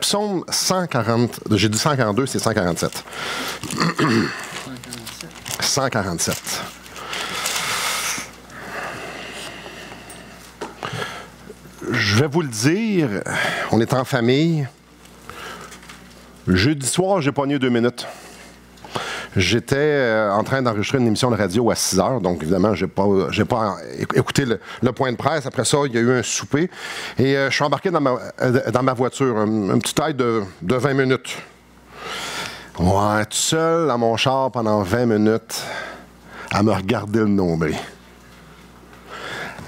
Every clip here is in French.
Psaume 140, j'ai dit 142, c'est 147. 147. Je vais vous le dire, on est en famille. Jeudi soir, j'ai pogné 2 minutes. J'étais en train d'enregistrer une émission de radio à 6 heures, donc évidemment, j'ai pas écouté le point de presse. Après ça, il y a eu un souper. Et je suis embarqué dans ma voiture, un petit taille de 20 minutes. Ouais, tout seul dans mon char pendant 20 minutes à me regarder le nombril.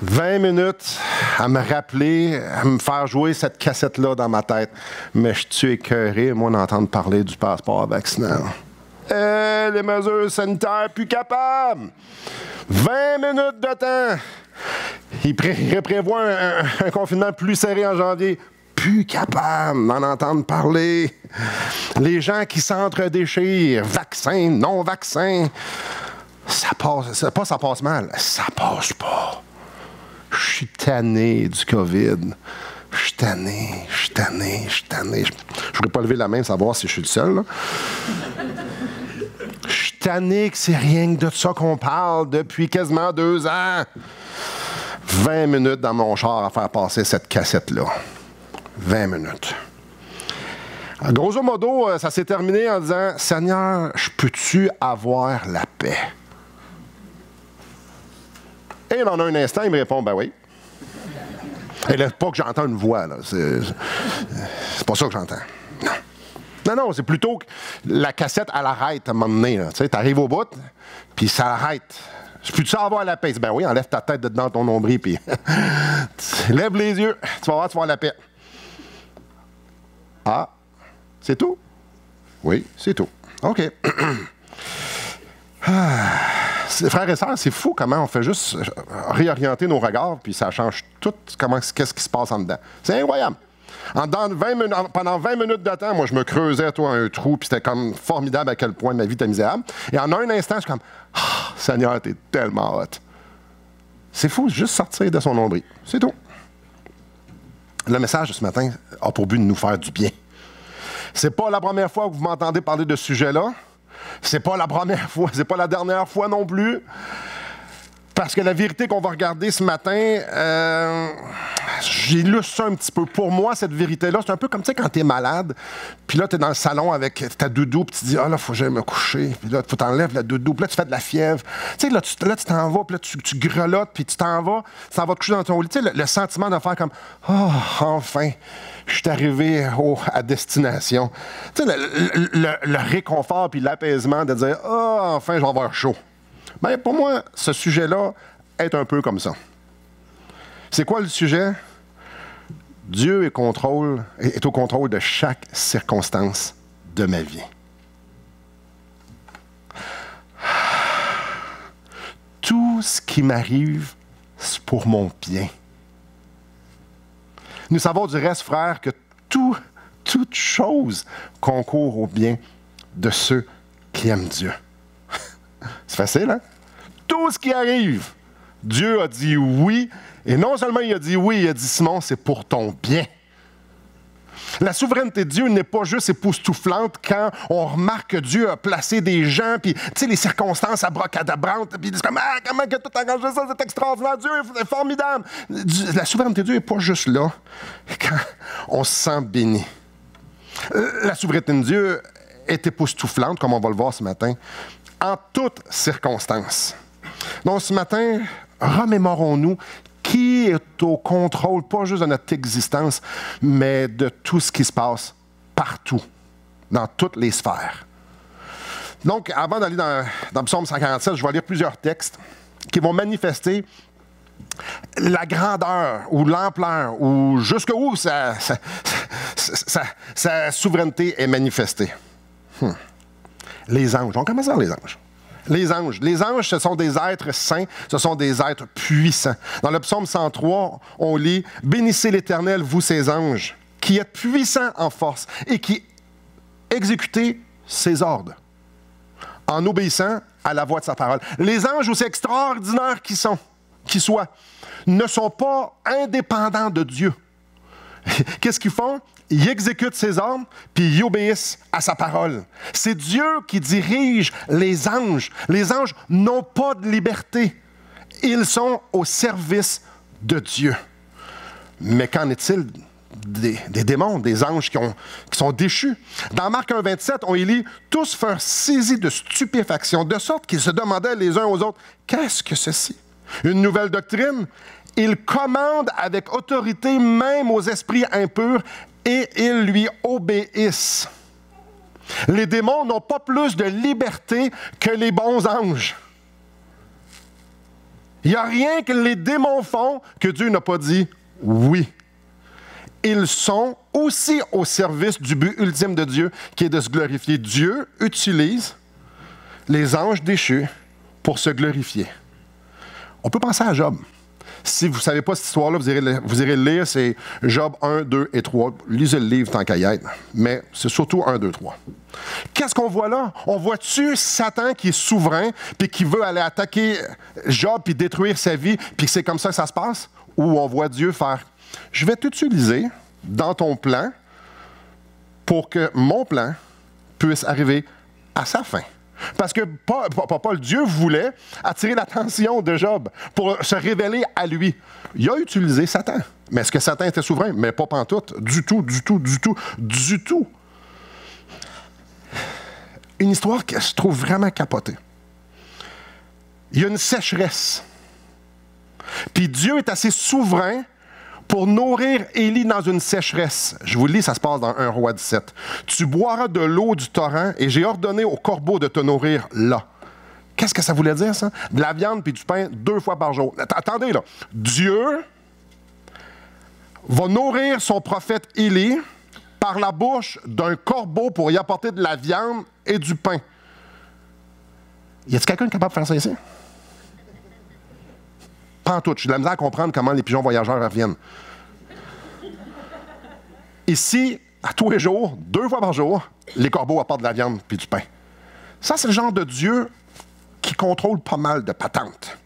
20 minutes à me rappeler, à me faire jouer cette cassette-là dans ma tête. Mais je suis écœuré, moi, d'entendre parler du passeport vaccinal. Les mesures sanitaires, plus capables. 20 minutes de temps. Il prévoit un confinement plus serré en janvier. Plus capable d'en entendre parler. Les gens qui s'entre-déchirent. Vaccin, non-vaccin. Ça passe mal. Ça passe pas. Je suis tanné du COVID. Je suis tanné. Je voudrais pas lever la main pour savoir si je suis le seul, là. Je suis tanné que c'est rien que de ça qu'on parle depuis quasiment 2 ans. 20 minutes dans mon char à faire passer cette cassette-là. 20 minutes. Grosso modo, ça s'est terminé en disant « Seigneur, je peux-tu avoir la paix? » Et dans un instant, il me répond « Ben oui. » Et là, pas que j'entends une voix, là. C'est pas ça que j'entends. Non, c'est plutôt que la cassette, elle arrête à un moment donné. Tu sais, t'arrives au bout, puis ça arrête. Je peux-tu avoir la paix? Ben oui, enlève ta tête dedans ton nombril, puis lève les yeux, tu vas voir la paix. Ah, c'est tout? Oui, c'est tout. OK. Frères et sœurs, c'est fou comment on fait juste réorienter nos regards, puis ça change tout qu'est-ce qui se passe en dedans. C'est incroyable. Pendant 20 minutes de temps, moi, je me creusais un trou, puis c'était comme formidable à quel point ma vie était misérable. Et en un instant, je suis comme « Ah, Seigneur, t'es tellement hot. » C'est fou, juste sortir de son nombril. C'est tout. Le message de ce matin a pour but de nous faire du bien. C'est pas la première fois que vous m'entendez parler de ce sujet-là. C'est pas la première fois, c'est pas la dernière fois non plus. Parce que la vérité qu'on va regarder ce matin, j'illustre ça un petit peu. Pour moi, cette vérité-là, c'est un peu comme, tu sais, quand t'es malade, puis là, t'es dans le salon avec ta doudou, puis tu dis, ah là, faut que j'aille me coucher, puis là, faut t'enlèves la doudou, puis là, tu fais de la fièvre. Tu sais, là, tu t'en vas, puis là, tu grelottes, puis tu t'en vas te coucher dans ton lit. Tu sais, le sentiment de faire comme, oh, enfin, je suis arrivé à destination. Tu sais, le réconfort, puis l'apaisement de dire, oh, enfin, je vais avoir chaud. Bien, pour moi, ce sujet-là est un peu comme ça. C'est quoi le sujet? Dieu est au contrôle de chaque circonstance de ma vie. Tout ce qui m'arrive, c'est pour mon bien. Nous savons du reste, frères, que toute chose concourt au bien de ceux qui aiment Dieu. C'est facile, hein? Tout ce qui arrive, Dieu a dit oui. Et non seulement il a dit oui, il a dit Simon, c'est pour ton bien. La souveraineté de Dieu n'est pas juste époustouflante quand on remarque que Dieu a placé des gens, puis tu sais, les circonstances abracadabrantes, puis ils disent comme, ah, comment que tout arrangé ça, c'est extraordinaire, Dieu est formidable. La souveraineté de Dieu n'est pas juste là quand on se sent béni. La souveraineté de Dieu est époustouflante, comme on va le voir ce matin, en toutes circonstances. Donc, ce matin, remémorons-nous qui est au contrôle, pas juste de notre existence, mais de tout ce qui se passe partout, dans toutes les sphères. Donc, avant d'aller dans Psaume 147, je vais lire plusieurs textes qui vont manifester la grandeur ou l'ampleur ou jusqu'où sa souveraineté est manifestée. Les anges. On commence par les anges. Les anges, ce sont des êtres saints, ce sont des êtres puissants. Dans le psaume 103, on lit « Bénissez l'Éternel, vous ses anges, qui êtes puissants en force et qui exécutez ses ordres, en obéissant à la voix de sa parole. » Les anges, aussi extraordinaires qu'ils soient, ne sont pas indépendants de Dieu. Qu'est-ce qu'ils font? ils exécutent ses ordres, puis ils obéissent à sa parole. C'est Dieu qui dirige les anges. Les anges n'ont pas de liberté. Ils sont au service de Dieu. Mais qu'en est-il des démons, des anges qui sont déchus? Dans Marc 1, 27, on y lit « Tous furent saisis de stupéfaction, de sorte qu'ils se demandaient les uns aux autres, « Qu'est-ce que ceci? Une nouvelle doctrine? » Ils commandent avec autorité même aux esprits impurs et ils lui obéissent. Les démons n'ont pas plus de liberté que les bons anges. Il n'y a rien que les démons font que Dieu n'a pas dit oui. Ils sont aussi au service du but ultime de Dieu, qui est de se glorifier. Dieu utilise les anges déchus pour se glorifier. On peut penser à Job. Si vous ne savez pas cette histoire-là, vous irez le lire, c'est Job 1, 2 et 3. Lisez le livre tant qu'à y être, mais c'est surtout 1, 2, 3. Qu'est-ce qu'on voit là? On voit-tu Satan qui est souverain, puis qui veut aller attaquer Job, puis détruire sa vie, puis c'est comme ça que ça se passe? Ou on voit Dieu faire, je vais t'utiliser dans ton plan pour que mon plan puisse arriver à sa fin. Parce que Paul, Dieu voulait attirer l'attention de Job pour se révéler à lui. Il a utilisé Satan. Mais est-ce que Satan était souverain? Mais pas pantoute. Du tout. Une histoire que je trouve vraiment capotée. Il y a une sécheresse. Puis Dieu est assez souverain pour nourrir Élie dans une sécheresse. Je vous le lis, ça se passe dans 1 Roi 17. « Tu boiras de l'eau du torrent et j'ai ordonné aux corbeaux de te nourrir là. » Qu'est-ce que ça voulait dire, ça? De la viande puis du pain 2 fois par jour. Attendez, là. Dieu va nourrir son prophète Élie par la bouche d'un corbeau pour y apporter de la viande et du pain. Y a-t-il quelqu'un capable de faire ça ici? Pantoute. J'ai de la misère à comprendre comment les pigeons voyageurs reviennent. Ici, à tous les jours, 2 fois par jour, les corbeaux apportent de la viande puis du pain. Ça, c'est le genre de Dieu qui contrôle pas mal de patentes.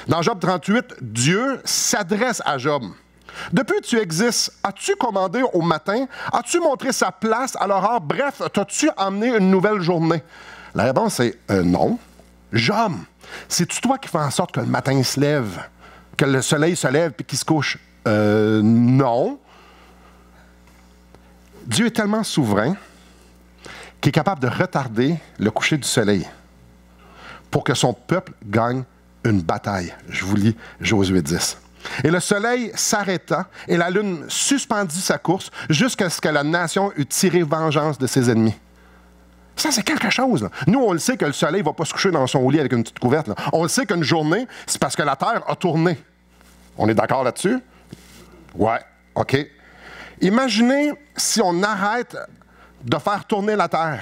Dans Job 38, Dieu s'adresse à Job. « Depuis que tu existes, as-tu commandé au matin? As-tu montré sa place à l'aurore? Bref, t'as-tu amené une nouvelle journée? » La réponse est non. Job, c'est-tu toi qui fais en sorte que le matin se lève, que le soleil se lève puis qu'il se couche? Non. Dieu est tellement souverain qu'il est capable de retarder le coucher du soleil pour que son peuple gagne une bataille. Je vous lis Josué 10. Et le soleil s'arrêta et la lune suspendit sa course jusqu'à ce que la nation eût tiré vengeance de ses ennemis. Ça, c'est quelque chose. Là. Nous, on le sait que le soleil ne va pas se coucher dans son lit avec une petite couverte. Là. On le sait qu'une journée, c'est parce que la Terre a tourné. On est d'accord là-dessus? Ouais, OK. Imaginez si on arrête de faire tourner la Terre.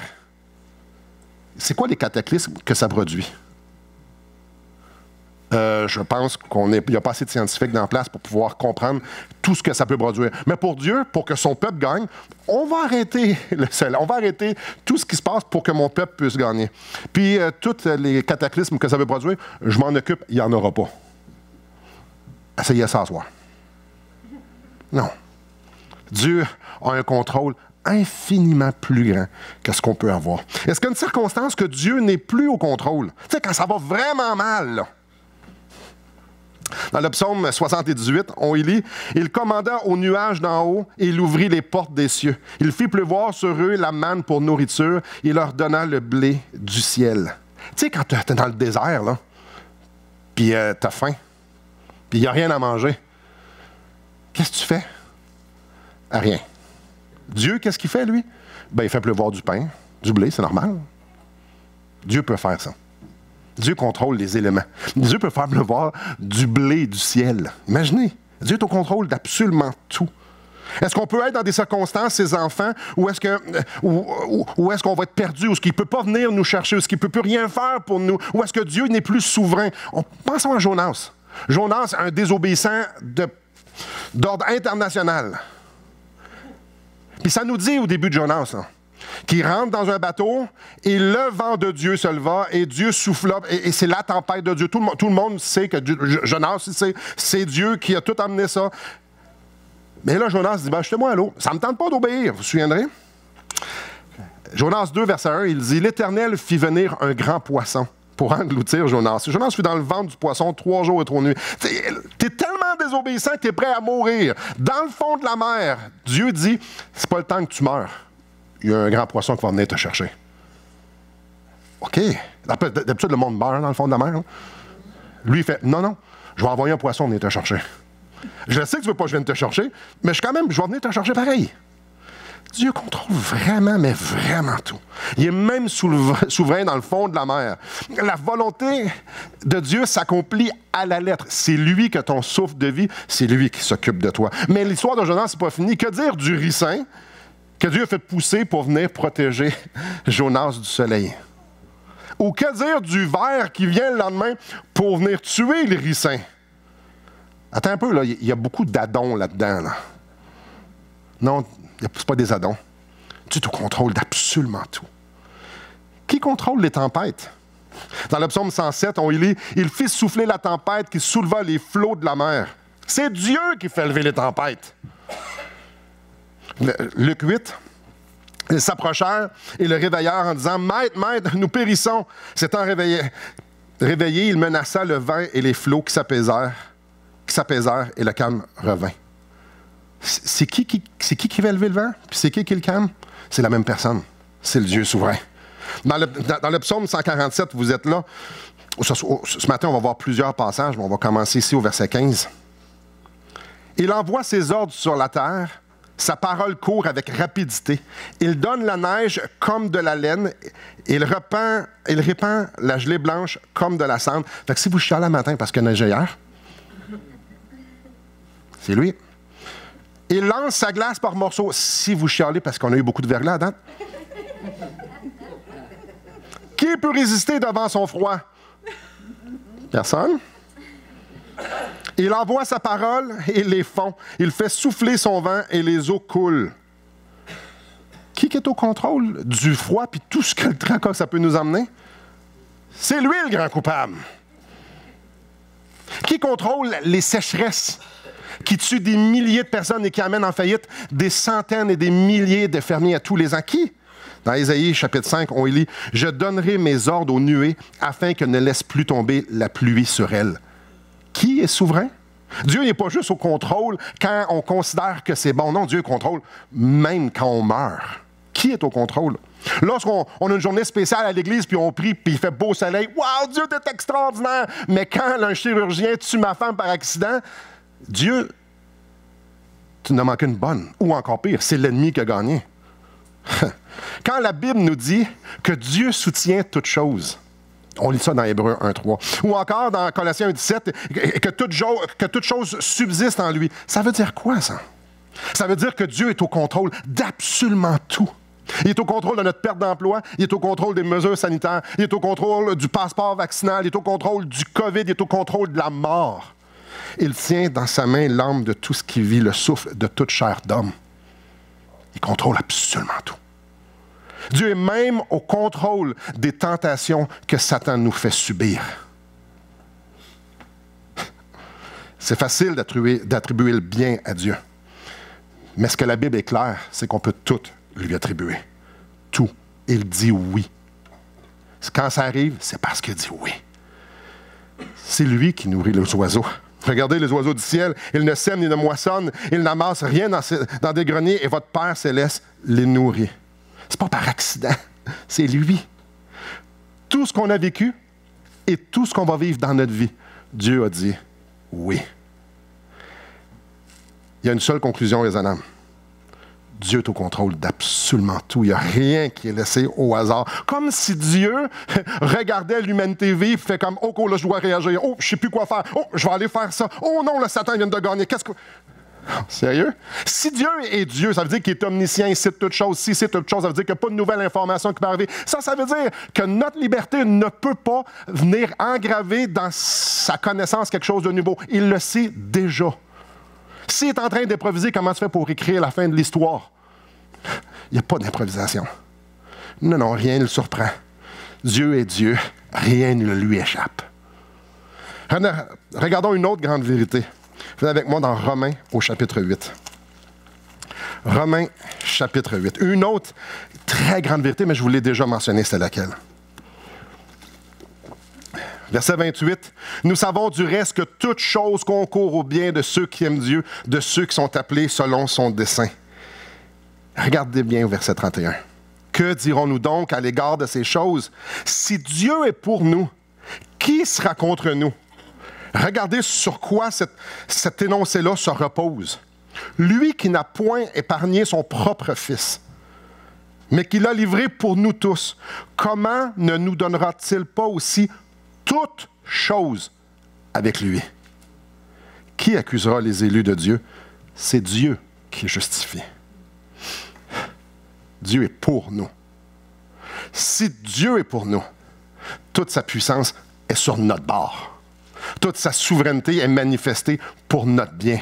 C'est quoi les cataclysmes que ça produit? Je pense qu'il n'y a pas assez de scientifiques dans la place pour pouvoir comprendre tout ce que ça peut produire. Mais pour Dieu, pour que son peuple gagne, on va arrêter le soleil, on va arrêter tout ce qui se passe pour que mon peuple puisse gagner. Puis, tous les cataclysmes que ça peut produire, je m'en occupe, il n'y en aura pas. Essayez ça à soir. Non. Dieu a un contrôle infiniment plus grand que ce qu'on peut avoir. Est-ce qu'il y a une circonstance que Dieu n'est plus au contrôle? Tu sais, quand ça va vraiment mal, là. Dans le psaume 78, on y lit « Il commanda aux nuages d'en haut et il ouvrit les portes des cieux. Il fit pleuvoir sur eux la manne pour nourriture. Il leur donna le blé du ciel. » Tu sais, quand tu es dans le désert, là, puis tu as faim, puis il n'y a rien à manger, qu'est-ce que tu fais? Rien. Dieu, qu'est-ce qu'il fait, lui? Ben, il fait pleuvoir du pain, du blé, c'est normal. Dieu peut faire ça. Dieu contrôle les éléments. Dieu peut faire pleuvoir du blé du ciel. Imaginez, Dieu est au contrôle d'absolument tout. Est-ce qu'on peut être dans des circonstances, ses enfants, où est-ce qu'on va être perdu, où est-ce qu'il ne peut pas venir nous chercher, où est-ce qu'il ne peut plus rien faire pour nous, où est-ce que Dieu n'est plus souverain? Pensons à Jonas. Jonas, un désobéissant d'ordre international. Puis ça nous dit au début de Jonas, là, qu'il rentre dans un bateau et le vent de Dieu se leva et Dieu souffla et c'est la tempête de Dieu. Tout le monde sait que Jonas, c'est Dieu qui a tout amené ça. Mais là, Jonas dit, ben, jetez-moi à l'eau. Ça ne me tente pas d'obéir, vous vous souviendrez? Jonas 2, verset 1, il dit, l'Éternel fit venir un grand poisson pour engloutir Jonas. Jonas fut dans le ventre du poisson 3 jours et 3 nuits. T'es tellement désobéissant que t'es prêt à mourir. Dans le fond de la mer, Dieu dit, c'est pas le temps que tu meurs. Il y a un grand poisson qui va venir te chercher. OK. D'habitude, le monde meurt dans le fond de la mer. Hein? Lui, il fait, non, je vais envoyer un poisson venir te chercher. Je sais que tu veux pas que je vienne te chercher, mais je vais venir te chercher pareil. Dieu contrôle vraiment, mais vraiment tout. Il est même souverain dans le fond de la mer. La volonté de Dieu s'accomplit à la lettre. C'est lui que ton souffle de vie, c'est lui qui s'occupe de toi. Mais l'histoire de Jonas, c'est pas fini. Que dire du ricin que Dieu a fait pousser pour venir protéger Jonas du soleil? Ou que dire du ver qui vient le lendemain pour venir tuer les ricins? Attends un peu, là, il y a beaucoup d'adons là-dedans. Là. Non, ce n'est pas des adons. Dieu te contrôle d'absolument tout. Qui contrôle les tempêtes? Dans le psaume 107, on lit « Il fit souffler la tempête qui souleva les flots de la mer. » C'est Dieu qui fait lever les tempêtes. Luc 8, ils s'approchèrent et le réveillèrent en disant « Maître, maître, nous périssons. » S'étant réveillé, il menaça le vent et les flots qui s'apaisèrent et le calme revint. C'est qui va lever le vent? Puis c'est qui le calme? C'est la même personne. C'est le Dieu souverain. Dans le psaume 147, vous êtes là. Ce matin, on va voir plusieurs passages, mais on va commencer ici au verset 15. Il envoie ses ordres sur la terre. Sa parole court avec rapidité. Il donne la neige comme de la laine. Il répand la gelée blanche comme de la cendre. Fait que si vous chialez le matin parce qu'il neigeait hier, c'est lui. Il lance sa glace par morceaux. Si vous chialez parce qu'on a eu beaucoup de verglas à date. Qui peut résister devant son froid? Personne. Il envoie sa parole et les fond. Il fait souffler son vent et les eaux coulent. Qui est au contrôle du froid puis tout ce que le tracas ça peut nous emmener? C'est lui le grand coupable. Qui contrôle les sécheresses qui tuent des milliers de personnes et qui amènent en faillite des centaines et des milliers de fermiers à tous les ans? Qui? Dans Ésaïe, chapitre 5, on lit « Je donnerai mes ordres aux nuées afin qu'elles ne laissent plus tomber la pluie sur elles. » Qui est souverain? Dieu n'est pas juste au contrôle quand on considère que c'est bon. Non, Dieu contrôle même quand on meurt. Qui est au contrôle? Lorsqu'on a une journée spéciale à l'église, puis on prie, puis il fait beau soleil, « Wow, Dieu, t'es extraordinaire! » Mais quand un chirurgien tue ma femme par accident, Dieu, tu n'as manqué une bonne. Ou encore pire, c'est l'ennemi qui a gagné. Quand la Bible nous dit que Dieu soutient toutes choses, on lit ça dans Hébreux 1.3. Ou encore dans Colossiens 1.17, que toute chose subsiste en lui. Ça veut dire quoi, ça? Ça veut dire que Dieu est au contrôle d'absolument tout. Il est au contrôle de notre perte d'emploi, il est au contrôle des mesures sanitaires, il est au contrôle du passeport vaccinal, il est au contrôle du COVID, il est au contrôle de la mort. Il tient dans sa main l'âme de tout ce qui vit, le souffle de toute chair d'homme. Il contrôle absolument tout. Dieu est même au contrôle des tentations que Satan nous fait subir. C'est facile d'attribuer le bien à Dieu. Mais ce que la Bible est claire, c'est qu'on peut tout lui attribuer. Tout. Il dit oui. Quand ça arrive, c'est parce qu'il dit oui. C'est lui qui nourrit les oiseaux. Regardez les oiseaux du ciel. Ils ne sèment ni ne moissonnent. Ils n'amassent rien dans des greniers et votre Père céleste les nourrit. C'est pas par accident. C'est lui. Tout ce qu'on a vécu et tout ce qu'on va vivre dans notre vie, Dieu a dit oui. Il y a une seule conclusion raisonnable. Dieu est au contrôle d'absolument tout. Il n'y a rien qui est laissé au hasard. Comme si Dieu regardait l'humanité vivre, fait comme « Oh, là, je dois réagir. Oh, je ne sais plus quoi faire. Oh, je vais aller faire ça. Oh non, le Satan vient de gagner. Qu'est-ce que... » Sérieux? Si Dieu est Dieu, ça veut dire qu'il est omniscient, il sait toutes choses. Si c'est toute chose, ça veut dire qu'il n'y a pas de nouvelle information qui peut arriver. Ça veut dire que notre liberté ne peut pas venir engraver dans sa connaissance quelque chose de nouveau. Il le sait déjà. S'il est en train d'improviser, comment tu fais pour écrire la fin de l'histoire? Il n'y a pas d'improvisation. Non, rien ne le surprend. Dieu est Dieu, rien ne lui échappe. Regardons une autre grande vérité. Venez avec moi dans Romains au chapitre 8. Romains, chapitre 8. Une autre très grande vérité, mais je vous l'ai déjà mentionné, c'est laquelle? Verset 28. Nous savons du reste que toute chose concourt au bien de ceux qui aiment Dieu, de ceux qui sont appelés selon son dessein. Regardez bien au verset 31. Que dirons-nous donc à l'égard de ces choses? Si Dieu est pour nous, qui sera contre nous? Regardez sur quoi cet énoncé-là se repose. Lui qui n'a point épargné son propre Fils, mais qui l'a livré pour nous tous, comment ne nous donnera-t-il pas aussi toutes choses avec lui? Qui accusera les élus de Dieu? C'est Dieu qui justifie. Dieu est pour nous. Si Dieu est pour nous, toute sa puissance est sur notre bord. Toute sa souveraineté est manifestée pour notre bien.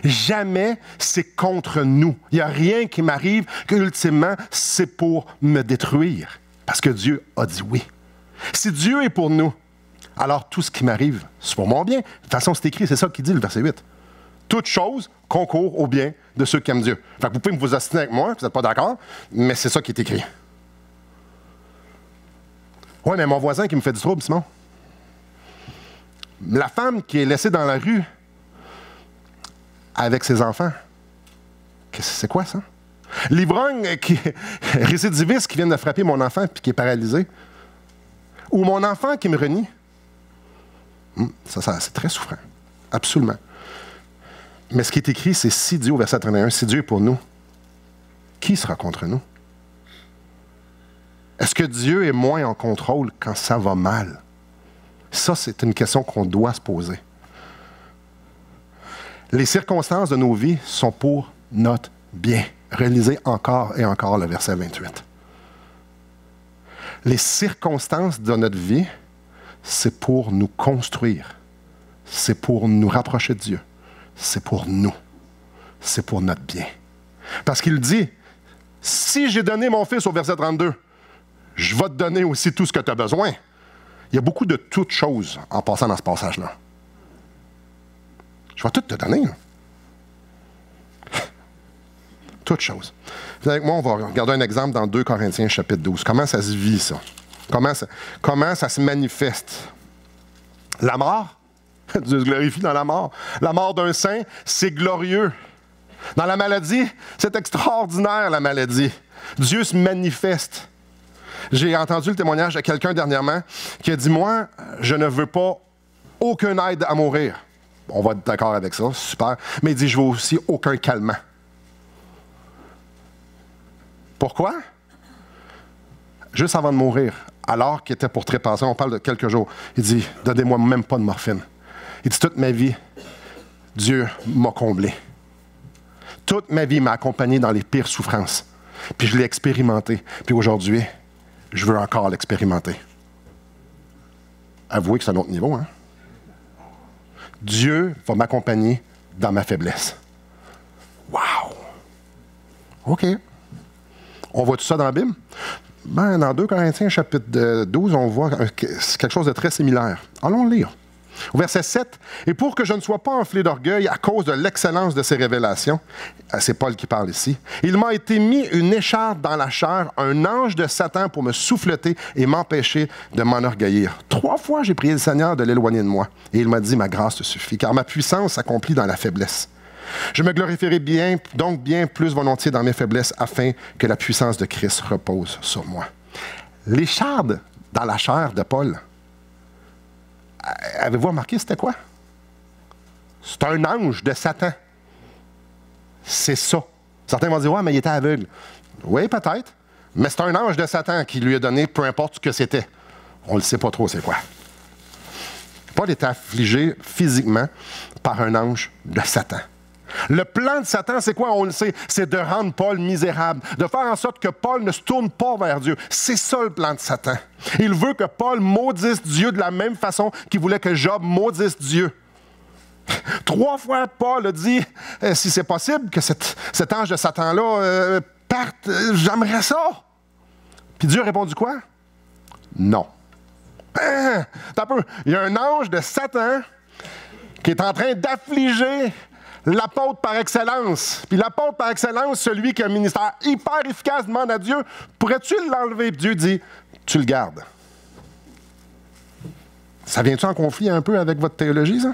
Jamais c'est contre nous. Il n'y a rien qui m'arrive qu'ultimement, c'est pour me détruire. Parce que Dieu a dit oui. Si Dieu est pour nous, alors tout ce qui m'arrive, c'est pour mon bien. De toute façon, c'est écrit, c'est ça qu'il dit, le verset 8. Toute chose concourt au bien de ceux qui aiment Dieu. Fait que vous pouvez vous ostiner avec moi, vous n'êtes pas d'accord, mais c'est ça qui est écrit. Oui, mais mon voisin qui me fait du trouble, Simon. La femme qui est laissée dans la rue avec ses enfants. C'est quoi ça? L'ivrogne récidiviste qui vient de frapper mon enfant et qui est paralysé. Ou mon enfant qui me renie. Ça c'est très souffrant. Absolument. Mais ce qui est écrit, c'est si Dieu, au verset 31, si Dieu est pour nous, qui sera contre nous? Est-ce que Dieu est moins en contrôle quand ça va mal? Ça, c'est une question qu'on doit se poser. Les circonstances de nos vies sont pour notre bien. Relisez encore et encore le verset 28. Les circonstances de notre vie, c'est pour nous construire. C'est pour nous rapprocher de Dieu. C'est pour nous. C'est pour notre bien. Parce qu'il dit, si j'ai donné mon fils au verset 32, je vais te donner aussi tout ce que tu as besoin. Il y a beaucoup de toutes choses en passant dans ce passage-là. Je vais tout te donner. Toutes choses. Avec moi, on va regarder un exemple dans 2 Corinthiens, chapitre 12. Comment ça se vit, ça? Comment ça se manifeste? La mort, Dieu se glorifie dans la mort. La mort d'un saint, c'est glorieux. Dans la maladie, c'est extraordinaire, la maladie. Dieu se manifeste. J'ai entendu le témoignage de quelqu'un dernièrement qui a dit, moi, je ne veux pas aucune aide à mourir. On va être d'accord avec ça, super. Mais il dit, je veux aussi aucun calmant. Pourquoi? Juste avant de mourir, alors qu'il était pour trépasser, on parle de quelques jours, il dit, donnez-moi même pas de morphine. Il dit, toute ma vie, Dieu m'a comblé. Toute ma vie m'a accompagné dans les pires souffrances. Puis je l'ai expérimenté. Puis aujourd'hui, je veux encore l'expérimenter. Avouez que c'est un autre niveau, hein? Dieu va m'accompagner dans ma faiblesse. Wow! OK. On voit tout ça dans la Bible? Ben, dans 2 Corinthiens, chapitre 12, on voit quelque chose de très similaire. Allons lire. Au verset 7, « Et pour que je ne sois pas enflé d'orgueil à cause de l'excellence de ses révélations, » c'est Paul qui parle ici, « il m'a été mis une écharpe dans la chair, un ange de Satan pour me souffleter et m'empêcher de m'enorgueillir. 3 fois, j'ai prié le Seigneur de l'éloigner de moi. Et il m'a dit, ma grâce te suffit, car ma puissance s'accomplit dans la faiblesse. Je me glorifierai donc bien plus volontiers dans mes faiblesses, afin que la puissance de Christ repose sur moi. » L'écharpe dans la chair de Paul, avez-vous remarqué c'était quoi? C'est un ange de Satan. C'est ça. Certains vont dire, ouais, mais il était aveugle. Oui, peut-être. Mais c'est un ange de Satan qui lui a donné peu importe ce que c'était. On ne le sait pas trop c'est quoi. Paul était affligé physiquement par un ange de Satan. Le plan de Satan, c'est quoi? On le sait, c'est de rendre Paul misérable, de faire en sorte que Paul ne se tourne pas vers Dieu. C'est ça le plan de Satan. Il veut que Paul maudisse Dieu de la même façon qu'il voulait que Job maudisse Dieu. 3 fois, Paul a dit, si c'est possible que cet ange de Satan-là parte, j'aimerais ça. Puis Dieu a répondu quoi? Non. T'as peu. Il y a un ange de Satan qui est en train d'affliger l'apôtre par excellence. Puis l'apôtre par excellence, celui qui a un ministère hyper efficace, demande à Dieu, pourrais-tu l'enlever? Puis Dieu dit, tu le gardes. Ça vient-tu en conflit un peu avec votre théologie, ça?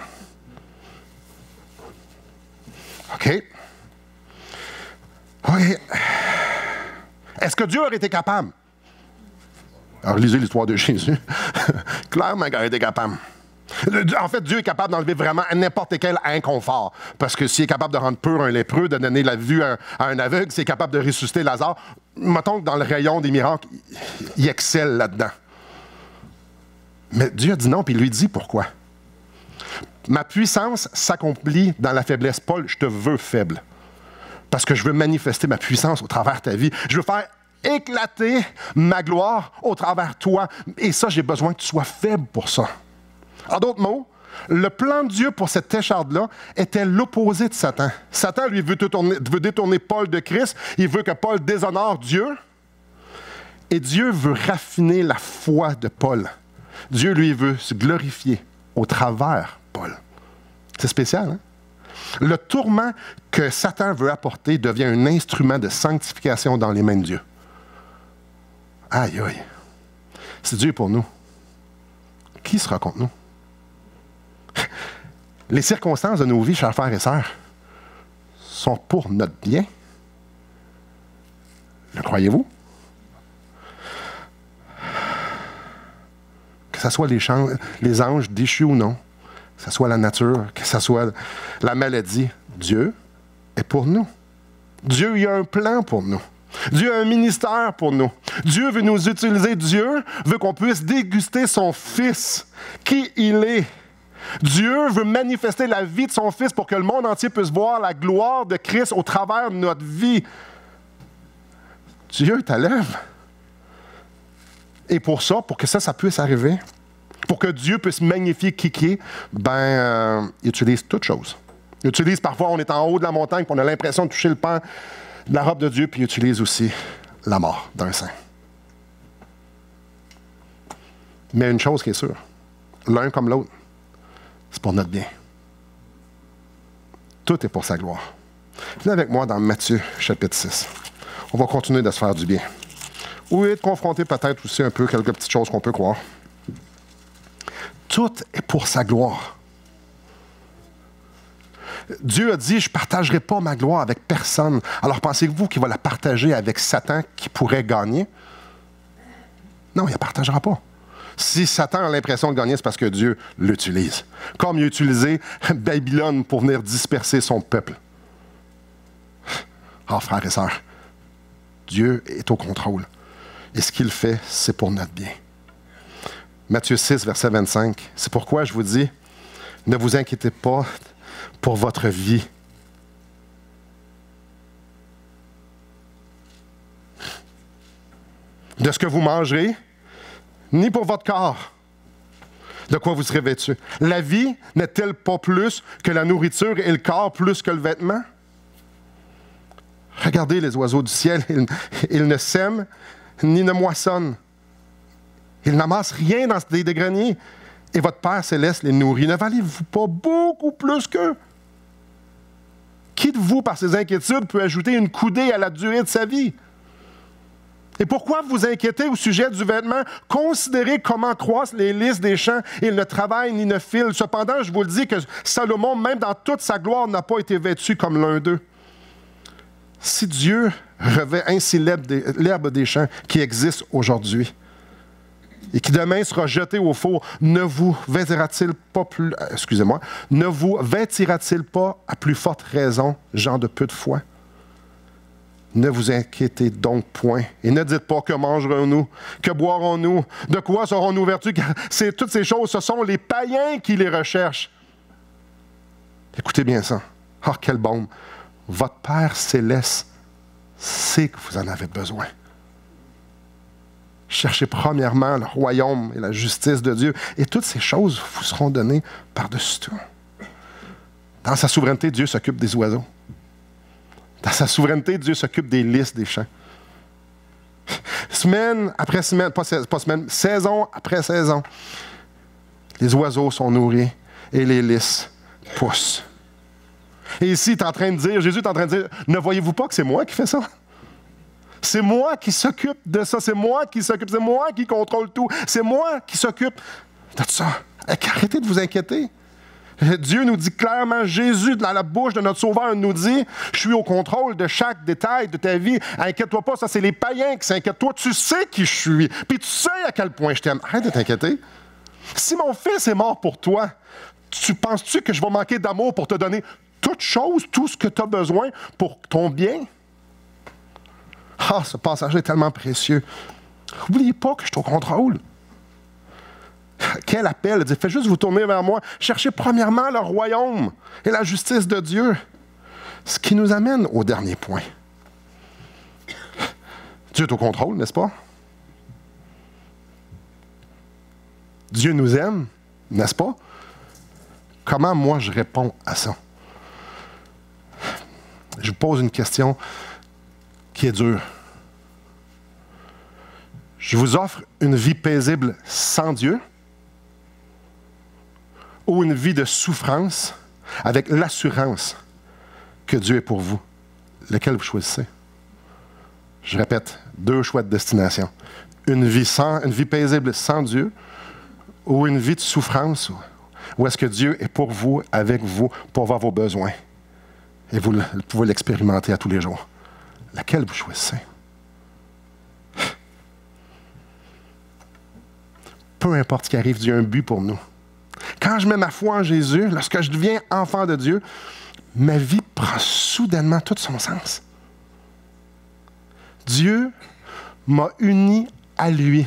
OK. OK. Est-ce que Dieu aurait été capable? Alors, lisez l'histoire de Jésus. Clairement qu'il aurait été capable. En fait, Dieu est capable d'enlever vraiment n'importe quel inconfort. Parce que s'il est capable de rendre pur un lépreux, de donner la vue à un aveugle, s'il est capable de ressusciter Lazare, mettons que dans le rayon des miracles, il excelle là-dedans. Mais Dieu a dit non, puis il lui dit pourquoi. Ma puissance s'accomplit dans la faiblesse. Paul, je te veux faible. Parce que je veux manifester ma puissance au travers de ta vie. Je veux faire éclater ma gloire au travers de toi. Et ça, j'ai besoin que tu sois faible pour ça. En d'autres mots, le plan de Dieu pour cette écharde-là était l'opposé de Satan. Satan, lui, veut détourner Paul de Christ. Il veut que Paul déshonore Dieu. Et Dieu veut raffiner la foi de Paul. Dieu, lui, veut se glorifier au travers Paul. C'est spécial, hein? Le tourment que Satan veut apporter devient un instrument de sanctification dans les mains de Dieu. Aïe, aïe. Si Dieu est pour nous, qui sera contre nous? Les circonstances de nos vies, chers frères et sœurs, sont pour notre bien. Le croyez-vous? Que ce soit les anges déchus ou non, que ce soit la nature, que ce soit la maladie, Dieu est pour nous. Dieu il a un plan pour nous. Dieu a un ministère pour nous. Dieu veut nous utiliser. Dieu veut qu'on puisse déguster son Fils, qui il est. Dieu veut manifester la vie de son Fils pour que le monde entier puisse voir la gloire de Christ au travers de notre vie. Dieu t'élève. Et pour ça, pour que ça puisse arriver, pour que Dieu puisse magnifier qui est, il utilise toutes choses. Il utilise parfois, on est en haut de la montagne, puis on a l'impression de toucher le pan de la robe de Dieu, puis il utilise aussi la mort d'un saint. Mais une chose qui est sûre, l'un comme l'autre, c'est pour notre bien. Tout est pour sa gloire. Venez avec moi dans Matthieu, chapitre 6. On va continuer de se faire du bien. Ou être confronté peut-être aussi un peu quelques petites choses qu'on peut croire. Tout est pour sa gloire. Dieu a dit, je ne partagerai pas ma gloire avec personne. Alors pensez-vous qu'il va la partager avec Satan qui pourrait gagner? Non, il ne la partagera pas. Si Satan a l'impression de gagner, c'est parce que Dieu l'utilise. Comme il a utilisé Babylone pour venir disperser son peuple. Ah, frères et sœurs, Dieu est au contrôle. Et ce qu'il fait, c'est pour notre bien. Matthieu 6, verset 25. C'est pourquoi je vous dis, ne vous inquiétez pas pour votre vie. De ce que vous mangerez, ni pour votre corps, de quoi vous serez vêtu. La vie n'est-elle pas plus que la nourriture et le corps plus que le vêtement? Regardez les oiseaux du ciel, ils ne sèment ni ne moissonnent. Ils n'amassent rien dans des greniers. Et votre Père céleste les nourrit. Ne valez-vous pas beaucoup plus qu'eux? Qui de vous, par ses inquiétudes, peut ajouter une coudée à la durée de sa vie? Et pourquoi vous inquiétez au sujet du vêtement? Considérez comment croissent les lys des champs. Ils ne travaillent ni ne filent. Cependant, je vous le dis que Salomon, même dans toute sa gloire, n'a pas été vêtu comme l'un d'eux. Si Dieu revêt ainsi l'herbe des champs qui existe aujourd'hui et qui demain sera jetée au four, ne vous vêtira-t-il pas à plus forte raison, gens de peu de foi? Ne vous inquiétez donc point. Et ne dites pas que mangerons-nous, que boirons-nous, de quoi serons-nous vertus, car toutes ces choses, ce sont les païens qui les recherchent. Écoutez bien ça. Ah, quel baume! Votre Père céleste sait que vous en avez besoin. Cherchez premièrement le royaume et la justice de Dieu, et toutes ces choses vous seront données par-dessus tout. Dans sa souveraineté, Dieu s'occupe des oiseaux. Dans sa souveraineté, Dieu s'occupe des lys des champs. Semaine après semaine, pas semaine, saison après saison, les oiseaux sont nourris et les lys poussent. Et ici, Jésus est en train de dire, ne voyez-vous pas que c'est moi qui fais ça? C'est moi qui s'occupe de ça, c'est moi qui s'occupe, c'est moi qui contrôle tout, c'est moi qui s'occupe de tout ça. Arrêtez de vous inquiéter. Dieu nous dit clairement, Jésus, dans la bouche de notre Sauveur, nous dit, je suis au contrôle de chaque détail de ta vie. Inquiète-toi pas, ça c'est les païens qui s'inquiètent. Toi, tu sais qui je suis, puis tu sais à quel point je t'aime. Arrête de t'inquiéter. Si mon fils est mort pour toi, penses-tu que je vais manquer d'amour pour te donner toute chose, tout ce que tu as besoin pour ton bien? Ah, ce passage est tellement précieux. N'oubliez pas que je suis au contrôle. Quel appel! Il dit, faites juste vous tourner vers moi. Cherchez premièrement le royaume et la justice de Dieu. Ce qui nous amène au dernier point. Dieu est au contrôle, n'est-ce pas? Dieu nous aime, n'est-ce pas? Comment moi je réponds à ça? Je vous pose une question qui est dure. Je vous offre une vie paisible sans Dieu ou une vie de souffrance avec l'assurance que Dieu est pour vous. Lequel vous choisissez? Je répète, 2 choix de destination. Une vie paisible sans Dieu ou une vie de souffrance où est-ce que Dieu est pour vous, avec vous, pour voir vos besoins. Et vous pouvez l'expérimenter à tous les jours. Laquelle vous choisissez? Peu importe ce qui arrive, Dieu a un but pour nous. Quand je mets ma foi en Jésus, lorsque je deviens enfant de Dieu, ma vie prend soudainement tout son sens. Dieu m'a uni à lui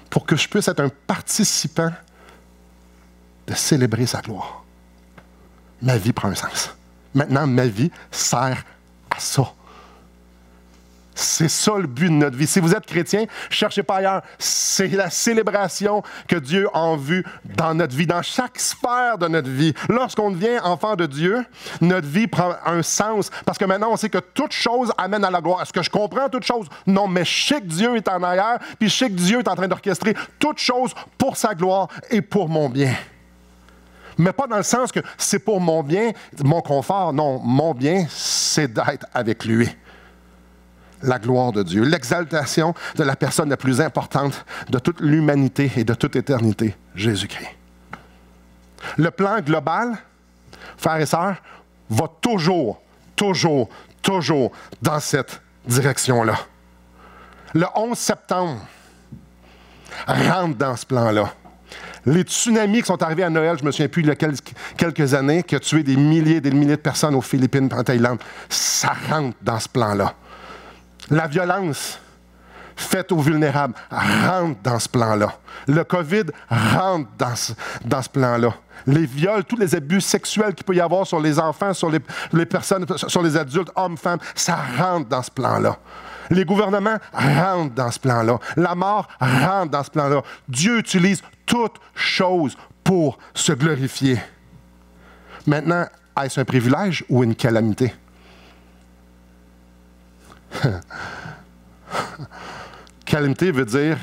pour que je puisse être un participant de célébrer sa gloire. Ma vie prend un sens. Maintenant, ma vie sert à ça. C'est ça le but de notre vie. Si vous êtes chrétien, cherchez pas ailleurs. C'est la célébration que Dieu a en vue dans notre vie, dans chaque sphère de notre vie. Lorsqu'on devient enfant de Dieu, notre vie prend un sens. Parce que maintenant, on sait que toute chose amène à la gloire. Est-ce que je comprends toute chose? Non, mais je sais que Dieu est en arrière, puis je sais que Dieu est en train d'orchestrer toute chose pour sa gloire et pour mon bien. Mais pas dans le sens que c'est pour mon bien, mon confort. Non, mon bien, c'est d'être avec lui. La gloire de Dieu, l'exaltation de la personne la plus importante de toute l'humanité et de toute éternité, Jésus-Christ. Le plan global, frères et sœurs, va toujours dans cette direction-là. Le 11 septembre rentre dans ce plan-là. Les tsunamis qui sont arrivés à Noël, je ne me souviens plus il y a quelques années, qui ont tué des milliers et des milliers de personnes aux Philippines, en Thaïlande, ça rentre dans ce plan-là. La violence faite aux vulnérables rentre dans ce plan-là. Le COVID rentre dans ce plan-là. Les viols, tous les abus sexuels qu'il peut y avoir sur les enfants, sur les personnes, sur les adultes, hommes, femmes, ça rentre dans ce plan-là. Les gouvernements rentrent dans ce plan-là. La mort rentre dans ce plan-là. Dieu utilise toute chose pour se glorifier. Maintenant, est-ce un privilège ou une calamité? Calamité veut dire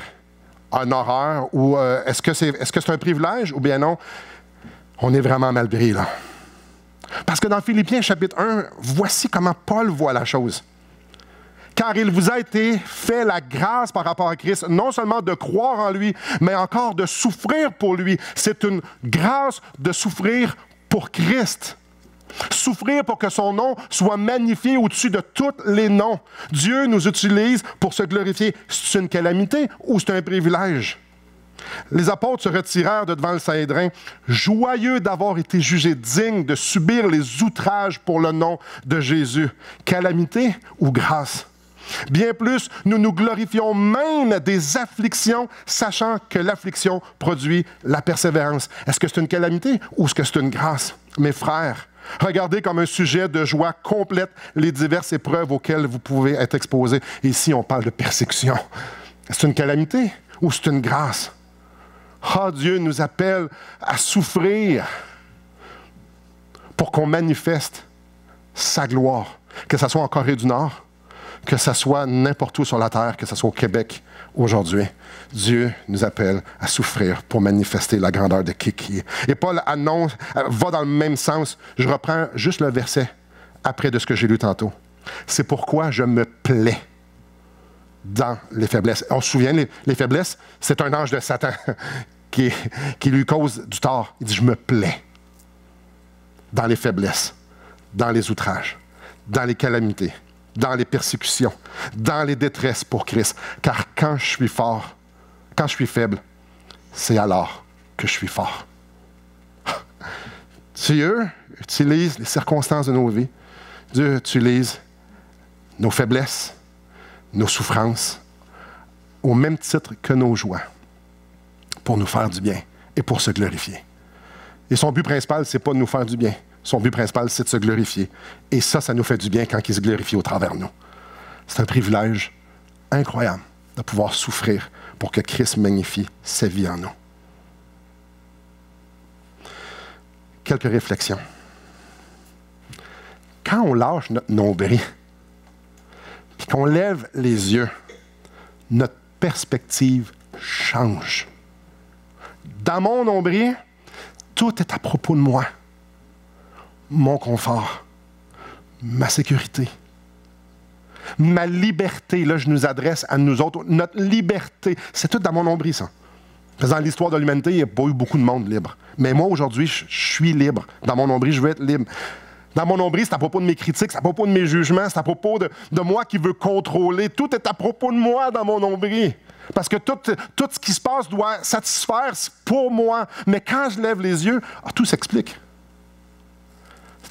une horreur ou est-ce que c'est un privilège ou bien non? On est vraiment mal pris là. Parce que dans Philippiens chapitre 1, voici comment Paul voit la chose. Car il vous a été fait la grâce par rapport à Christ, non seulement de croire en lui, mais encore de souffrir pour lui. C'est une grâce de souffrir pour Christ. Souffrir pour que son nom soit magnifié au-dessus de tous les noms. Dieu nous utilise pour se glorifier. C'est une calamité ou c'est un privilège? Les apôtres se retirèrent de devant le Sanhédrin, joyeux d'avoir été jugés dignes de subir les outrages pour le nom de Jésus. Calamité ou grâce? Bien plus, nous nous glorifions même des afflictions, sachant que l'affliction produit la persévérance. Est-ce que c'est une calamité ou est-ce que c'est une grâce? Mes frères, regardez comme un sujet de joie complète les diverses épreuves auxquelles vous pouvez être exposés. Ici, on parle de persécution. C'est une calamité ou c'est une grâce? Ah, Dieu nous appelle à souffrir pour qu'on manifeste sa gloire, que ce soit en Corée du Nord, que ce soit n'importe où sur la terre, que ce soit au Québec aujourd'hui, Dieu nous appelle à souffrir pour manifester la grandeur de qui est. Et Paul annonce, va dans le même sens. Je reprends juste le verset après de ce que j'ai lu tantôt. C'est pourquoi je me plais dans les faiblesses. On se souvient, les faiblesses, c'est un ange de Satan qui lui cause du tort. Il dit, je me plais dans les faiblesses, dans les outrages, dans les calamités, dans les persécutions, dans les détresses pour Christ. Car quand je suis fort, quand je suis faible, c'est alors que je suis fort. Dieu utilise les circonstances de nos vies. Dieu utilise nos faiblesses, nos souffrances, au même titre que nos joies, pour nous faire du bien et pour se glorifier. Et son but principal, c'est pas de nous faire du bien. Son but principal, c'est de se glorifier. Et ça nous fait du bien quand il se glorifie au travers de nous. C'est un privilège incroyable de pouvoir souffrir pour que Christ magnifie sa vie en nous. Quelques réflexions. Quand on lâche notre nombril, puis qu'on lève les yeux, notre perspective change. Dans mon nombril, tout est à propos de moi. Mon confort, ma sécurité, ma liberté. Là, je nous adresse à nous autres. Notre liberté, c'est tout dans mon nombril, ça. Dans l'histoire de l'humanité, il n'y a pas eu beaucoup de monde libre. Mais moi, aujourd'hui, je suis libre. Dans mon nombril, je veux être libre. Dans mon nombril, c'est à propos de mes critiques, c'est à propos de mes jugements, c'est à propos de moi qui veut contrôler. Tout est à propos de moi dans mon nombril. Parce que tout ce qui se passe doit satisfaire pour moi. Mais quand je lève les yeux, tout s'explique.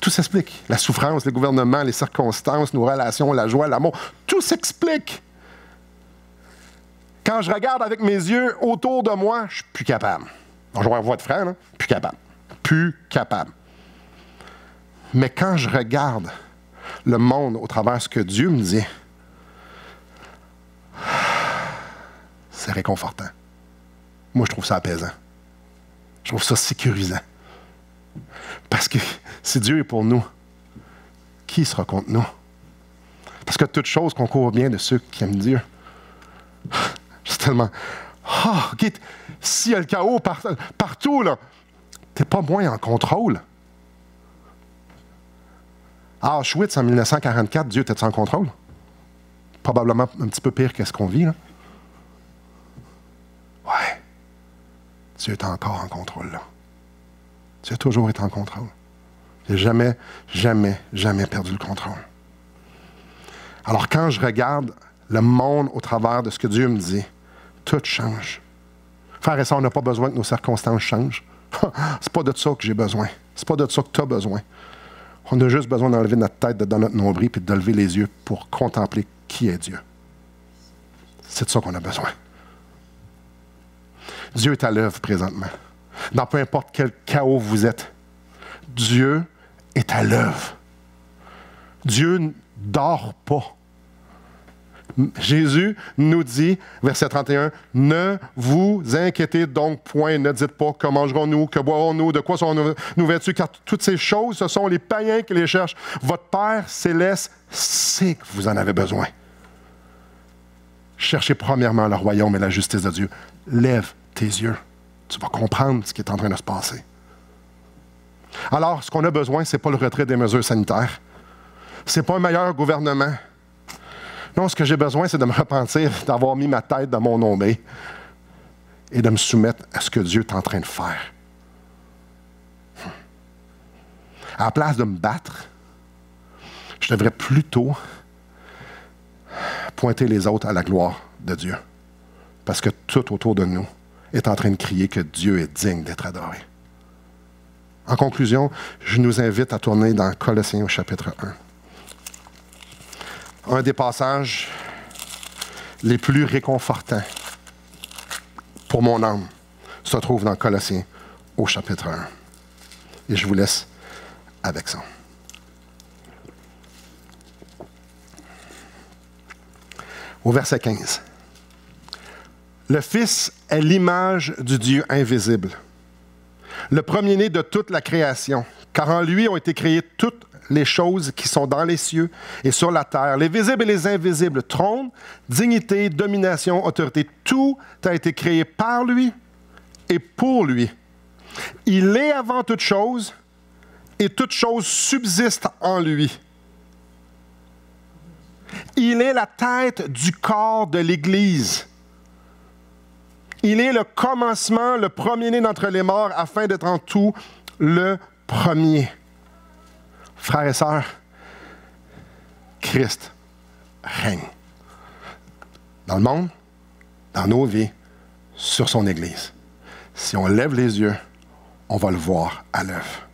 Tout s'explique. La souffrance, les gouvernements, les circonstances, nos relations, la joie, l'amour, tout s'explique. Quand je regarde avec mes yeux autour de moi, je suis plus capable. Je vois la voix de frère, là, plus capable. Plus capable. Mais quand je regarde le monde au travers de ce que Dieu me dit, c'est réconfortant. Moi, je trouve ça apaisant. Je trouve ça sécurisant. Parce que si Dieu est pour nous, qui sera contre nous? Parce que toute chose concourt au bien de ceux qui aiment Dieu. C'est tellement... OK, s'il y a le chaos partout, là, t'es pas moins en contrôle. À Auschwitz, en 1944, Dieu était en contrôle? Probablement un petit peu pire que ce qu'on vit, là. Ouais. Dieu est encore en contrôle, là. Dieu a toujours été en contrôle. Il n'a jamais, jamais, jamais perdu le contrôle. Alors, quand je regarde le monde au travers de ce que Dieu me dit, tout change. Frères et sœurs, on n'a pas besoin que nos circonstances changent. C'est pas de ça que j'ai besoin. C'est pas de ça que tu as besoin. On a juste besoin d'enlever notre tête dans notre nombril et de lever les yeux pour contempler qui est Dieu. C'est de ça qu'on a besoin. Dieu est à l'œuvre présentement. Dans peu importe quel chaos vous êtes, Dieu est à l'œuvre. Dieu ne dort pas. Jésus nous dit, verset 31, « Ne vous inquiétez donc point, ne dites pas que mangerons-nous, que boirons-nous, de quoi serons-nous vêtus, car toutes ces choses, ce sont les païens qui les cherchent. Votre Père céleste sait que vous en avez besoin. Cherchez premièrement le royaume et la justice de Dieu. Lève tes yeux. Tu vas comprendre ce qui est en train de se passer. Alors, ce qu'on a besoin, ce n'est pas le retrait des mesures sanitaires. Ce n'est pas un meilleur gouvernement. Non, ce que j'ai besoin, c'est de me repentir, d'avoir mis ma tête dans mon nombril et de me soumettre à ce que Dieu est en train de faire. À la place de me battre, je devrais plutôt pointer les autres à la gloire de Dieu. Parce que tout autour de nous est en train de crier que Dieu est digne d'être adoré. En conclusion, je nous invite à tourner dans Colossiens au chapitre 1. Un des passages les plus réconfortants pour mon âme se trouve dans Colossiens au chapitre 1. Et je vous laisse avec ça. Au verset 15. Le Fils est l'image du Dieu invisible, le premier-né de toute la création, car en lui ont été créées toutes les choses qui sont dans les cieux et sur la terre, les visibles et les invisibles, trône, dignité, domination, autorité. Tout a été créé par lui et pour lui. Il est avant toute chose et toute chose subsiste en lui. Il est la tête du corps de l'Église. Il est le commencement, le premier-né d'entre les morts, afin d'être en tout le premier. Frères et sœurs, Christ règne dans le monde, dans nos vies, sur son Église. Si on lève les yeux, on va le voir à l'œuvre.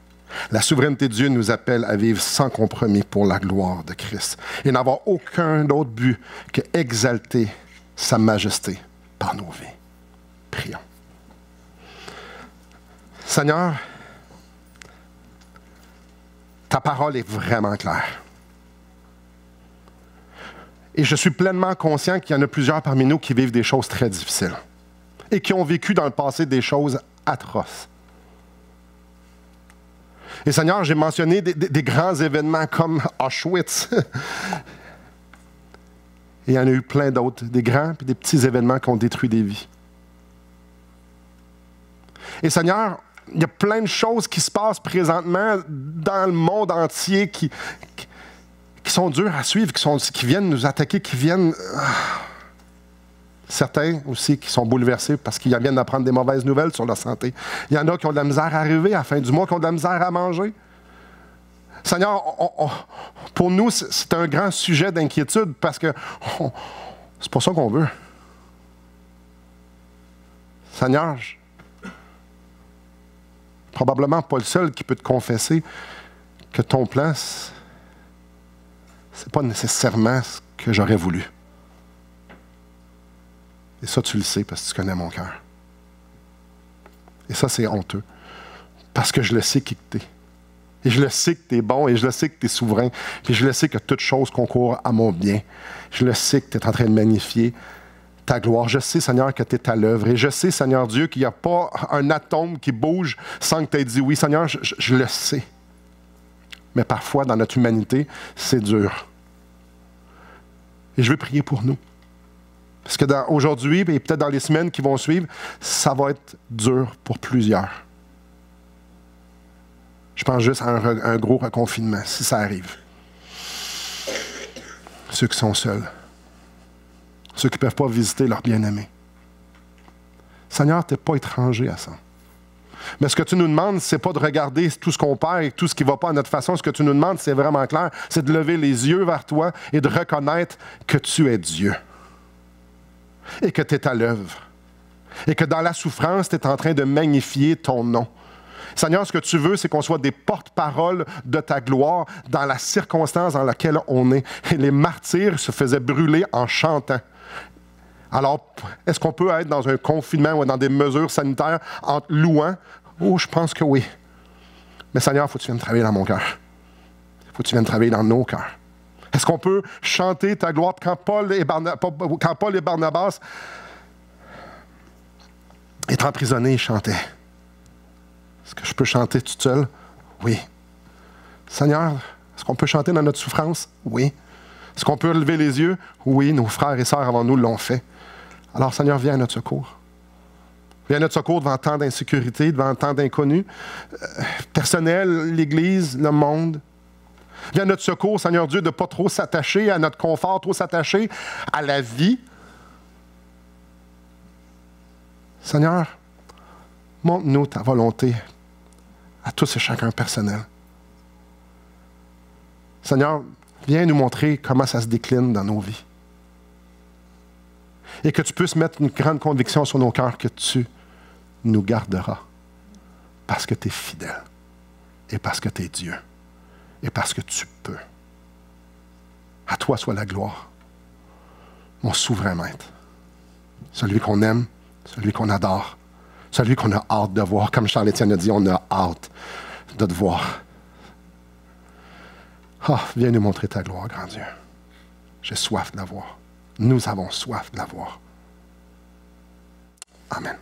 La souveraineté de Dieu nous appelle à vivre sans compromis pour la gloire de Christ et n'avoir aucun autre but que exalter sa majesté par nos vies. Prions. Seigneur, ta parole est vraiment claire. Et je suis pleinement conscient qu'il y en a plusieurs parmi nous qui vivent des choses très difficiles et qui ont vécu dans le passé des choses atroces. Et Seigneur, j'ai mentionné des grands événements comme Auschwitz. Et il y en a eu plein d'autres, des grands et des petits événements qui ont détruit des vies. Et Seigneur, il y a plein de choses qui se passent présentement dans le monde entier qui sont dures à suivre, qui viennent nous attaquer, qui viennent... Certains aussi qui sont bouleversés parce qu'ils viennent d'apprendre des mauvaises nouvelles sur leur santé. Il y en a qui ont de la misère à arriver à la fin du mois, qui ont de la misère à manger. Seigneur, pour nous, c'est un grand sujet d'inquiétude parce que c'est pas ça qu'on veut. Seigneur, probablement pas le seul qui peut te confesser que ton plan, c'est pas nécessairement ce que j'aurais voulu. Et ça, tu le sais parce que tu connais mon cœur. Et ça, c'est honteux. Parce que je le sais qui que t'es. Et je le sais que t'es bon, et je le sais que t'es souverain. Puis je le sais que toute chose concourt à mon bien. Je le sais que t'es en train de magnifier ta gloire. Je sais, Seigneur, que t'es à l'œuvre. Et je sais, Seigneur Dieu, qu'il n'y a pas un atome qui bouge sans que tu aies dit oui. Seigneur, je le sais. Mais parfois, dans notre humanité, c'est dur. Et je veux prier pour nous. Parce que aujourd'hui, et peut-être dans les semaines qui vont suivre, ça va être dur pour plusieurs. Je pense juste à un gros reconfinement, si ça arrive. Ceux qui sont seuls. Ceux qui ne peuvent pas visiter leurs bien-aimés. Seigneur, tu n'es pas étranger à ça. Mais ce que tu nous demandes, ce n'est pas de regarder tout ce qu'on perd et tout ce qui ne va pas à notre façon. Ce que tu nous demandes, c'est vraiment clair. C'est de lever les yeux vers toi et de reconnaître que tu es Dieu. Et que tu es à l'œuvre. Et que dans la souffrance, tu es en train de magnifier ton nom. Seigneur, ce que tu veux, c'est qu'on soit des porte-paroles de ta gloire dans la circonstance dans laquelle on est. Et les martyrs se faisaient brûler en chantant. Alors, est-ce qu'on peut être dans un confinement ou dans des mesures sanitaires en louant? Oh, je pense que oui. Mais Seigneur, il faut que tu viennes travailler dans mon cœur. Il faut que tu viennes travailler dans nos cœurs. Est-ce qu'on peut chanter ta gloire quand Paul et Barnabas étaient emprisonnés, ils chantaient? Est-ce que je peux chanter toute seule? Oui. Seigneur, est-ce qu'on peut chanter dans notre souffrance? Oui. Est-ce qu'on peut lever les yeux? Oui, nos frères et sœurs avant nous l'ont fait. Alors, Seigneur, viens à notre secours. Viens à notre secours devant tant d'insécurité, devant tant d'inconnus. Personnel, l'Église, le monde. Viens à notre secours, Seigneur Dieu, de ne pas trop s'attacher à notre confort, trop s'attacher à la vie. Seigneur, montre-nous ta volonté à tous et chacun personnel. Seigneur, viens nous montrer comment ça se décline dans nos vies. Et que tu puisses mettre une grande conviction sur nos cœurs que tu nous garderas parce que tu es fidèle et parce que tu es Dieu et parce que tu peux. À toi soit la gloire, mon souverain maître, celui qu'on aime, celui qu'on adore, celui qu'on a hâte de voir. Comme Charles-Étienne a dit, on a hâte de te voir. Ah, viens nous montrer ta gloire, grand Dieu. J'ai soif de la voir. Nous avons soif de la voir. Amen.